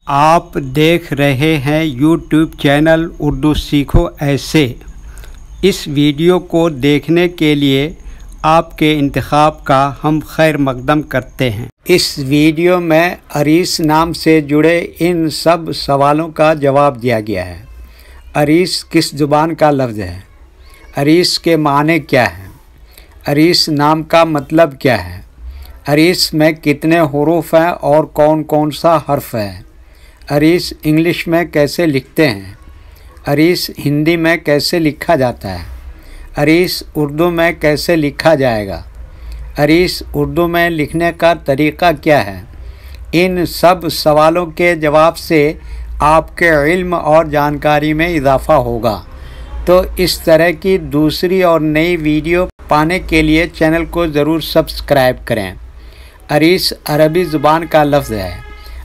आप देख रहे हैं यूट्यूब चैनल उर्दू सीखो ऐसे। इस वीडियो को देखने के लिए आपके इंतखाब का हम खैर मकदम करते हैं। इस वीडियो में अरीस नाम से जुड़े इन सब सवालों का जवाब दिया गया है। अरीस किस ज़ुबान का लफ्ज़ है? अरीस के माने क्या हैं? अरीस नाम का मतलब क्या है? अरीस में कितने हुरूफ हैं और कौन कौन सा हर्फ है? अरीस इंग्लिश में कैसे लिखते हैं? अरीस हिंदी में कैसे लिखा जाता है? अरीस उर्दू में कैसे लिखा जाएगा? अरीस उर्दू में लिखने का तरीक़ा क्या है? इन सब सवालों के जवाब से आपके इल्म और जानकारी में इजाफ़ा होगा। तो इस तरह की दूसरी और नई वीडियो पाने के लिए चैनल को ज़रूर सब्सक्राइब करें। अरीस अरबी ज़ुबान का लफ्ज़ है।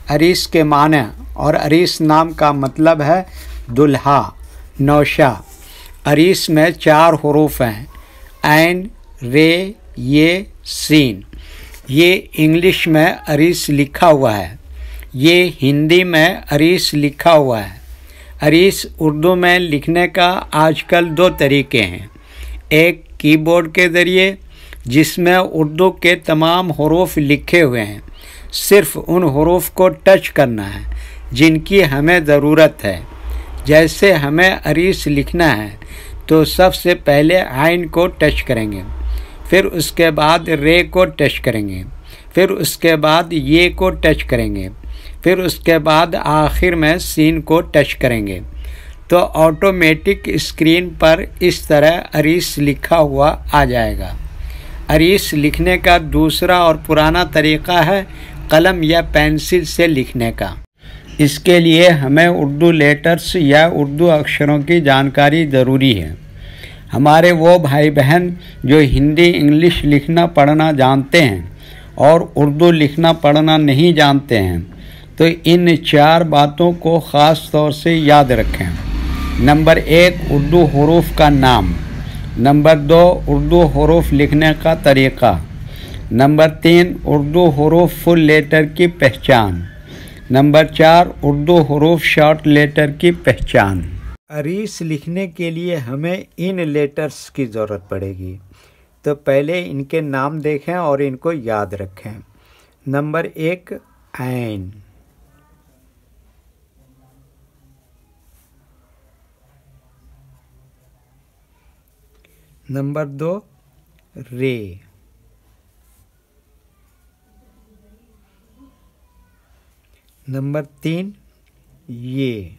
अरीस के माने और अरीस नाम का मतलब है दुल्हा, नौशा। अरीस में 4 हुरूफ हैं, ऐन, रे, ये, सीन। ये इंग्लिश में अरीस लिखा हुआ है, ये हिंदी में अरीस लिखा हुआ है। अरीस उर्दू में लिखने का आजकल 2 तरीके हैं। एक कीबोर्ड के ज़रिए, जिसमें उर्दू के तमाम हुरूफ लिखे हुए हैं, सिर्फ़ उन हुरूफ को टच करना है जिनकी हमें ज़रूरत है। जैसे हमें अरीस लिखना है तो सबसे पहले आइन को टच करेंगे, फिर उसके बाद रे को टच करेंगे, फिर उसके बाद ये को टच करेंगे, फिर उसके बाद आखिर में सीन को टच करेंगे। तो ऑटोमेटिक स्क्रीन पर इस तरह अरीस लिखा हुआ आ जाएगा। अरीस लिखने का दूसरा और पुराना तरीक़ा है कलम या पेंसिल से लिखने का। इसके लिए हमें उर्दू लेटर्स या उर्दू अक्षरों की जानकारी ज़रूरी है। हमारे वो भाई बहन जो हिंदी इंग्लिश लिखना पढ़ना जानते हैं और उर्दू लिखना पढ़ना नहीं जानते हैं, तो इन 4 बातों को ख़ास तौर से याद रखें। नंबर 1, उर्दू हुरूफ का नाम। नंबर 2, उर्दू हुरूफ लिखने का तरीक़ा। नंबर 3, उर्दू हुरूफ फुल लेटर की पहचान। नंबर 4, उर्दू हुरूफ शॉर्ट लेटर की पहचान। अरीस लिखने के लिए हमें इन लेटर्स की ज़रूरत पड़ेगी, तो पहले इनके नाम देखें और इनको याद रखें। नंबर 1, ऐन। नंबर 2, रे। नंबर 3, ये।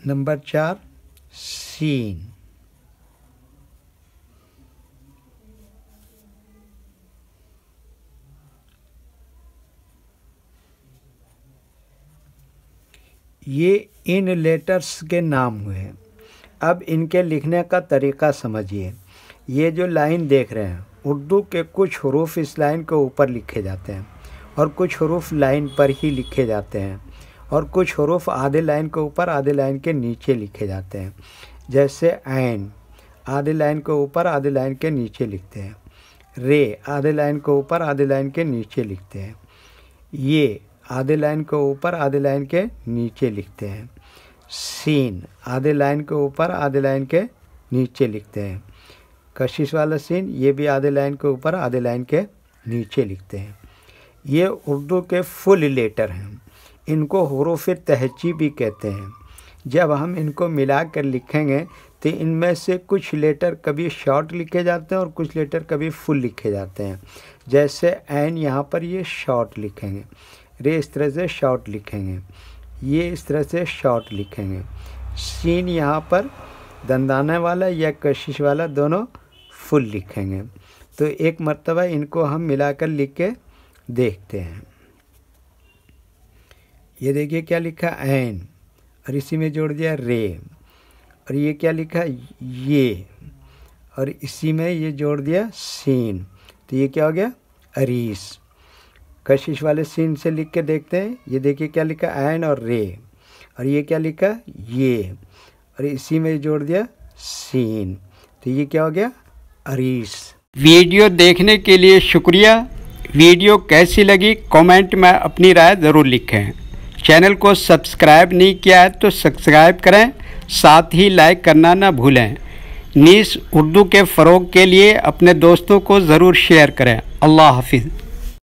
Number 4, scene. ये इन लेटर्स के नाम हुए। अब इनके लिखने का तरीक़ा समझिए। ये जो लाइन देख रहे हैं, उर्दू के कुछ हुरूफ इस लाइन के ऊपर लिखे जाते हैं और कुछ हुरूफ लाइन पर ही लिखे जाते हैं और कुछ हुरूफ आधे लाइन के ऊपर आधे लाइन के नीचे लिखे जाते हैं। जैसे ऐन आधे लाइन के ऊपर आधे लाइन के नीचे लिखते हैं, रे आधे लाइन के ऊपर आधे लाइन के नीचे लिखते हैं, ये आधे लाइन के ऊपर आधे लाइन के नीचे लिखते हैं, सीन आधे लाइन के ऊपर आधे लाइन के नीचे लिखते हैं, कशिश वाला सीन ये भी आधे लाइन के ऊपर आधे लाइन के नीचे लिखते हैं। ये उर्दू के फुल लेटर हैं। इनको हुरूफ तहजी भी कहते हैं। जब हम इनको मिला कर लिखेंगे तो इनमें से कुछ लेटर कभी शॉर्ट लिखे जाते हैं और कुछ लेटर कभी फुल लिखे जाते हैं। जैसे ऐन यहाँ पर ये शॉर्ट लिखेंगे, रे इस तरह से शॉर्ट लिखेंगे, ये इस तरह से शॉर्ट लिखेंगे, सीन यहाँ पर दंदाने वाला या कशिश वाला दोनों फुल लिखेंगे। तो एक मर्तबा इनको हम मिलाकर लिख के देखते हैं। ये देखिए क्या लिखा, ऐन, और इसी में जोड़ दिया रे, और ये क्या लिखा, ये, और इसी में ये जोड़ दिया सीन। तो ये क्या हो गया, अरीस। कशिश वाले सीन से लिख के देखते हैं। ये देखिए क्या लिखा, ऐन और रे, और ये क्या लिखा, ये, और इसी में जोड़ दिया सीन। तो ये क्या हो गया, अरीस। वीडियो देखने के लिए शुक्रिया। वीडियो कैसी लगी कमेंट में अपनी राय ज़रूर लिखें। चैनल को सब्सक्राइब नहीं किया है तो सब्सक्राइब करें, साथ ही लाइक करना ना भूलें। नीस उर्दू के फ़रोग़ के लिए अपने दोस्तों को ज़रूर शेयर करें। अल्लाह हाफिज़।